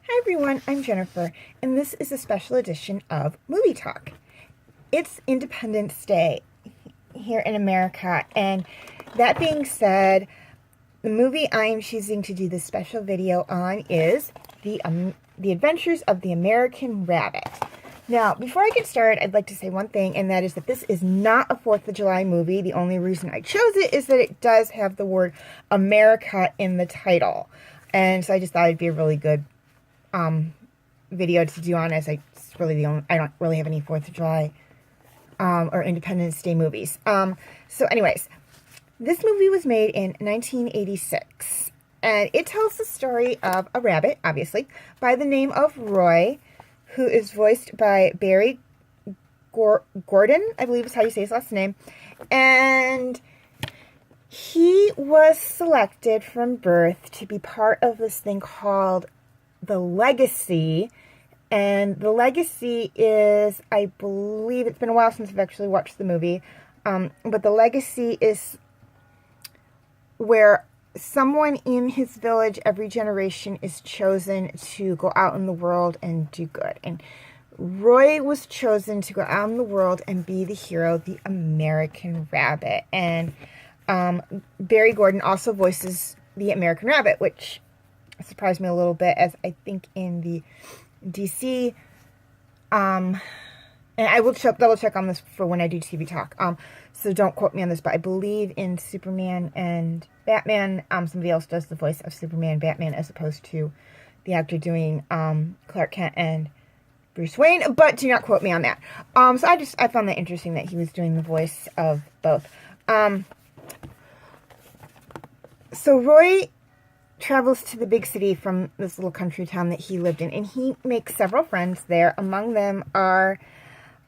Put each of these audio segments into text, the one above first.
Hi everyone, I'm Jennifer, and this is a special edition of Movie Talk. It's Independence Day here in America, and that being said, the movie I am choosing to do this special video on is The Adventures of the American Rabbit. Now, before I get started, I'd like to say one thing, and that is that this is not a 4th of July movie. The only reason I chose it is that it does have the word America in the title, and so I just thought it'd be a really good video to do on, as it's really the only, I don't really have any 4th of July or Independence Day movies. So anyways, this movie was made in 1986, and it tells the story of a rabbit, obviously, by the name of Roy, who is voiced by Barry Gordon, I believe is how you say his last name, and he was selected from birth to be part of this thing called The Legacy. And The Legacy is, I believe, it's been a while since I've actually watched the movie, but The Legacy is where someone in his village every generation is chosen to go out in the world and do good. And Roy was chosen to go out in the world and be the hero, the American Rabbit. And Barry Gordon also voices the American Rabbit, which surprised me a little bit, as I think in the DC, and I will double check on this for when I do TV talk, so don't quote me on this, but I believe in Superman and Batman, somebody else does the voice of Superman and Batman as opposed to the actor doing Clark Kent and Bruce Wayne, but do not quote me on that. So I found that interesting that he was doing the voice of both. So Roy travels to the big city from this little country town that he lived in, and he makes several friends there. Among them are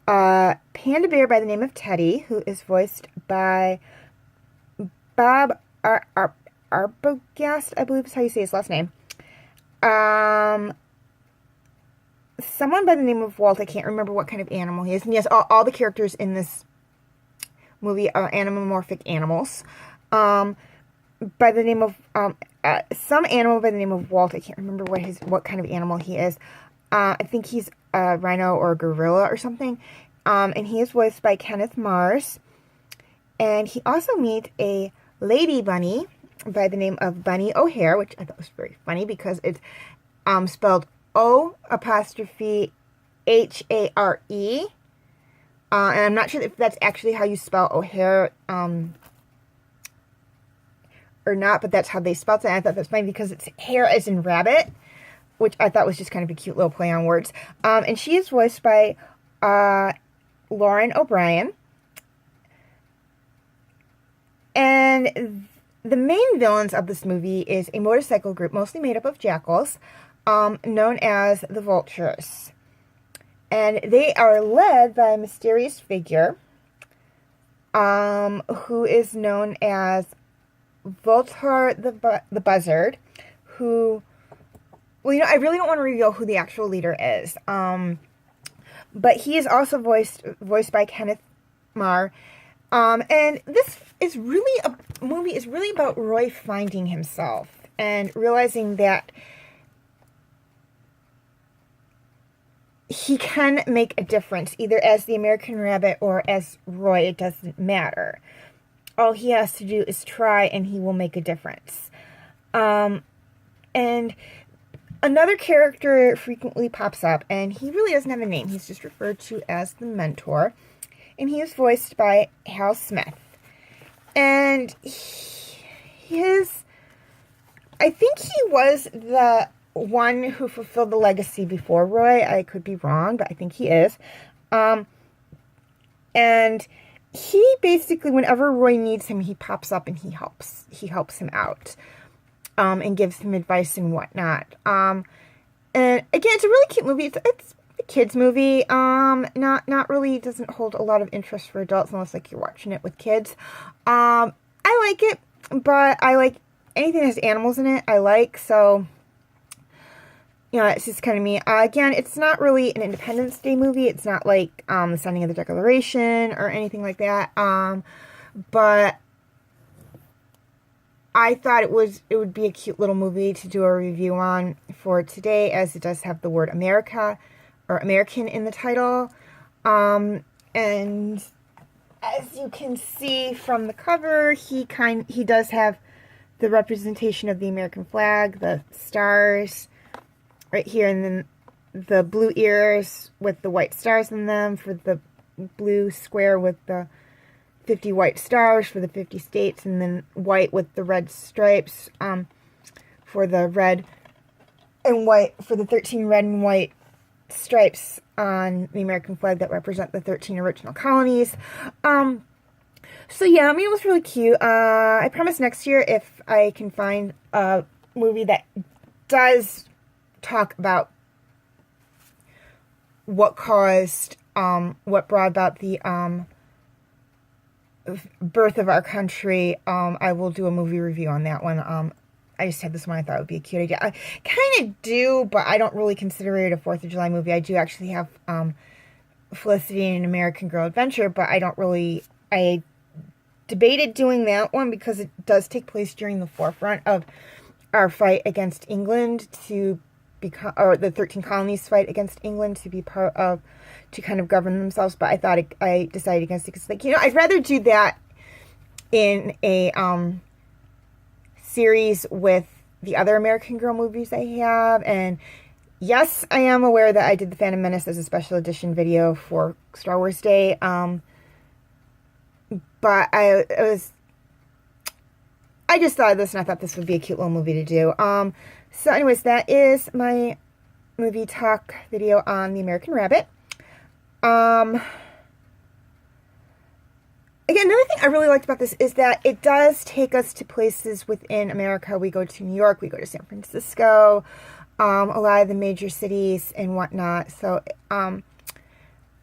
a panda bear by the name of Teddy, who is voiced by Bob Arbogast, I believe is how you say his last name. Someone by the name of Walt, I can't remember what kind of animal he is. And yes, all the characters in this movie are anamorphic animals. By the name of some animal by the name of Walt. I can't remember what kind of animal he is. I think he's a rhino or a gorilla or something. And he is voiced by Kenneth Mars. And he also meets a lady bunny by the name of Bunny O'Hare, which I thought was very funny because it's spelled O''Hare. And I'm not sure if that's actually how you spell O'Hare or not, but that's how they spelled it. And I thought that's funny because it's hair as in rabbit, which I thought was just kind of a cute little play on words. And she is voiced by Lauren O'Brien. And the main villains of this movie is a motorcycle group, mostly made up of jackals, known as the Vultures. And they are led by a mysterious figure who is known as Voltar the Buzzard, who, well, I really don't want to reveal who the actual leader is, but he is also voiced by Kenneth Marr, and this is really a movie is really about Roy finding himself and realizing that he can make a difference, either as the American Rabbit or as Roy. It doesn't matter. All he has to do is try, and he will make a difference. And another character frequently pops up, and he really doesn't have a name. He's just referred to as the Mentor, and he is voiced by Hal Smith. And I think he was the one who fulfilled the legacy before Roy. I could be wrong, but I think he is. And he basically, whenever Roy needs him, he pops up and he helps him out, and gives him advice and whatnot. And again, it's a really cute movie. It's a kid's movie. Not really, doesn't hold a lot of interest for adults unless like you're watching it with kids. I like it, but I like anything that has animals in it. So it's just kind of me. Again, it's not really an Independence Day movie. It's not like the signing of the Declaration or anything like that. But I thought it would be a cute little movie to do a review on for today, as it does have the word America or American in the title. And as you can see from the cover, he does have the representation of the American flag, the stars right here, and then the blue ears with the white stars in them for the blue square with the 50 white stars for the 50 states, and then white with the red stripes for the red and white, for the 13 red and white stripes on the American flag that represent the 13 original colonies. So yeah, I mean, it was really cute. I promise next year, if I can find a movie that does talk about what brought about the birth of our country, I will do a movie review on that one. I just had this one I thought would be a cute idea. I kind of do, but I don't really consider it a 4th of July movie. I do actually have Felicity and an American Girl Adventure, but I debated doing that one because it does take place during the forefront of our fight against England to become, or the 13 colonies fight against England to be part of, to kind of govern themselves. But I decided against it because, like, I'd rather do that in a series with the other American Girl movies I have. And yes, I am aware that I did The Phantom Menace as a special edition video for Star Wars Day. But I just thought of this, and I thought this would be a cute little movie to do. So anyways, that is my movie talk video on The American Rabbit. Again, another thing I really liked about this is that it does take us to places within America. We go to New York, we go to San Francisco, a lot of the major cities and whatnot. So,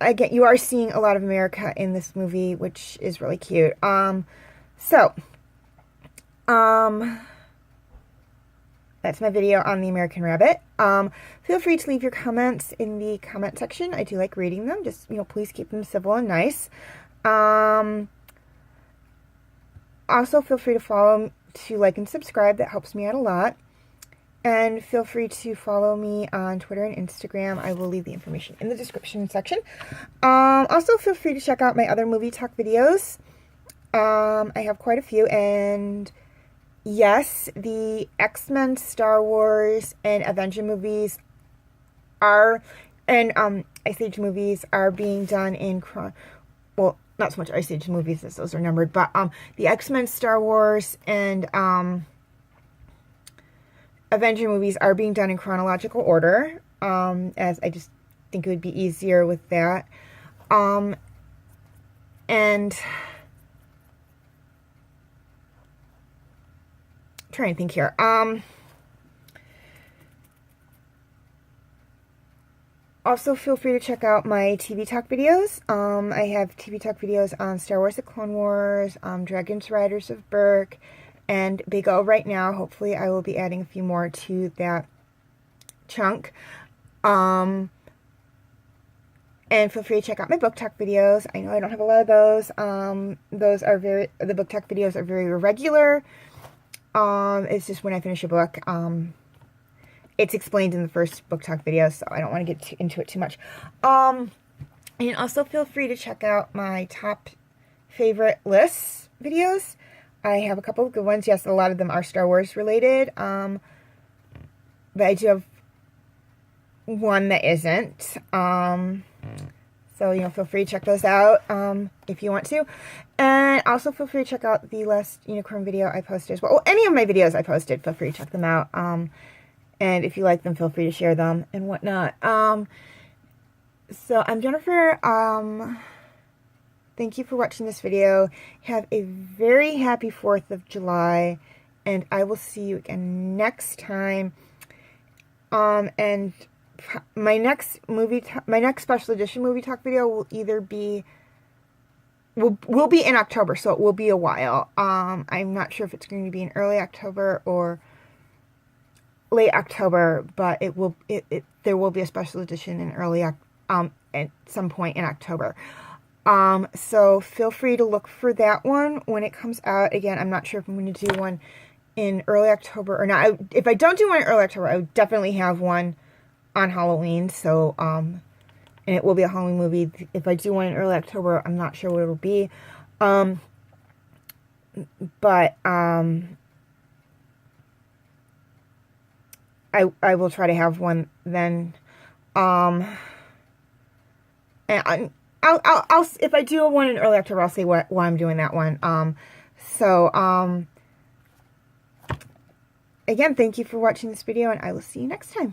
again, you are seeing a lot of America in this movie, which is really cute. That's my video on The American Rabbit. Feel free to leave your comments in the comment section. I do like reading them. Just, please keep them civil and nice. Also, feel free to like and subscribe. That helps me out a lot. And feel free to follow me on Twitter and Instagram. I will leave the information in the description section. Also, feel free to check out my other movie talk videos. I have quite a few. And yes, the X-Men, Star Wars, and Avenger movies Ice Age movies are being done in well, not so much Ice Age movies as those are numbered, but the X-Men, Star Wars, and Avenger movies are being done in chronological order, as I just think it would be easier with that. And trying to think here. Also, feel free to check out my TV Talk videos. I have TV Talk videos on Star Wars: The Clone Wars, Dragons Riders of Berk, and Big O right now. Hopefully, I will be adding a few more to that chunk. And feel free to check out my book talk videos. I know I don't have a lot of those. The book talk videos are very irregular. It's just when I finish a book. It's explained in the first book talk video, so I don't want to get into it too much. And also feel free to check out my top favorite lists videos. I have a couple of good ones. Yes, a lot of them are Star Wars related. But I do have one that isn't. So, feel free to check those out if you want to. And also feel free to check out the last unicorn video I posted as well. Well, any of my videos I posted, feel free to check them out. And if you like them, feel free to share them and whatnot. So I'm Jennifer. Thank you for watching this video. Have a very happy 4th of July. And I will see you again next time. And my next special edition movie talk video will either be will be in October, so it will be a while. I'm not sure if it's going to be in early October or late October, but there will be a special edition in at some point in October. So feel free to look for that one when it comes out. Again, I'm not sure if I'm going to do one in early October or not. If I don't do one in early October, I would definitely have one on Halloween. So, and it will be a Halloween movie. If I do one in early October, I'm not sure what it'll be. But I will try to have one then. And I'll if I do one in early October, I'll say why I'm doing that one. Again, thank you for watching this video, and I will see you next time.